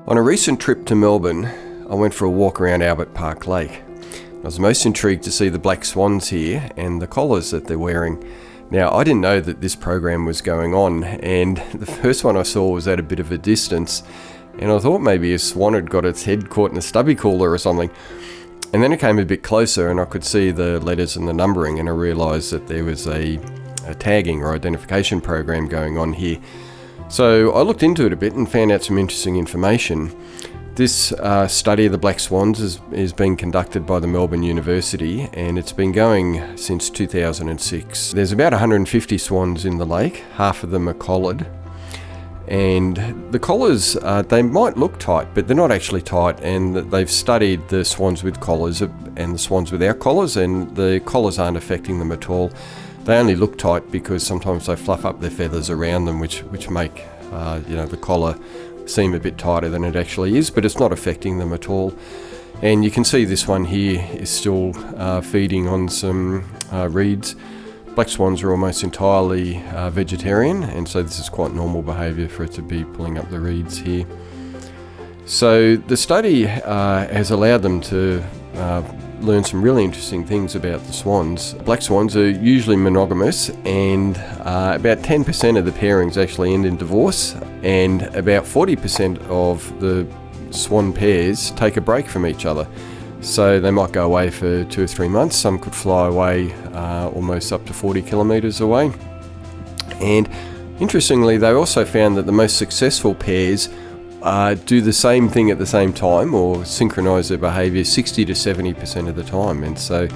On a recent trip to Melbourne, I went for a walk around Albert Park Lake. I was most intrigued to see the black swans here and the collars that they're wearing. Now, I didn't know that this program was going on, and the first one I saw was at a bit of a distance, and I thought maybe a swan had got its head caught in a stubby cooler or something. And then it came a bit closer and I could see the letters and the numbering, and I realised that there was a tagging or identification program going on here. So I looked into it a bit and found out some interesting information. This study of the black swans is being conducted by the Melbourne University, and it's been going since 2006. There's about 150 swans in the lake, half of them are collared. And the collars, they might look tight, but they're not actually tight, and they've studied the swans with collars and the swans without collars, and the collars aren't affecting them at all. They only look tight because sometimes they fluff up their feathers around them, which make the collar seem a bit tighter than it actually is, but it's not affecting them at all. And you can see this one here is still feeding on some reeds. Black swans are almost entirely vegetarian, and so this is quite normal behaviour for it to be pulling up the reeds here. So the study has allowed them to learn some really interesting things about the swans. Black swans are usually monogamous, and about 10% of the pairings actually end in divorce, and about 40% of the swan pairs take a break from each other. So they might go away for 2 or 3 months. Some could fly away almost up to 40 kilometres away. And interestingly, they also found that the most successful pairs do the same thing at the same time, or synchronise their behaviour 60 to 70% of the time. And so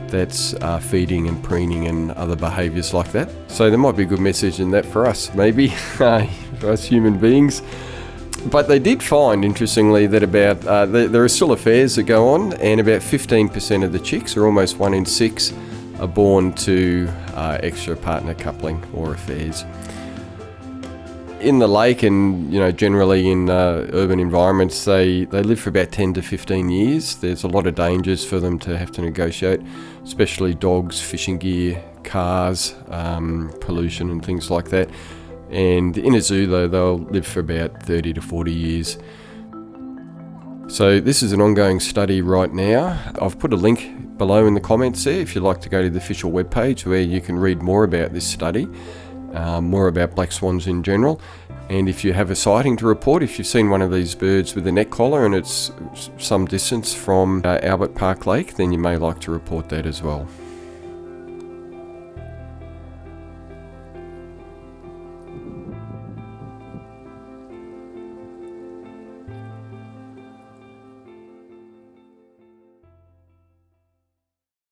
that's feeding and preening and other behaviours like that. So there might be a good message in that for us, maybe, for us human beings. But they did find, interestingly, that there are still affairs that go on, and about 15% of the chicks, or almost 1 in 6, are born to extra partner coupling or affairs. In the lake and generally in urban environments, they live for about 10 to 15 years. There's a lot of dangers for them to have to negotiate, especially dogs, fishing gear, cars, pollution and things like that. And in a zoo, though, they'll live for about 30 to 40 years. So this is an ongoing study right now. I've put a link below in the comments there if you'd like to go to the official webpage where you can read more about this study, more about black swans in general. And if you have a sighting to report, if you've seen one of these birds with a neck collar and it's some distance from Albert Park Lake, then you may like to report that as well.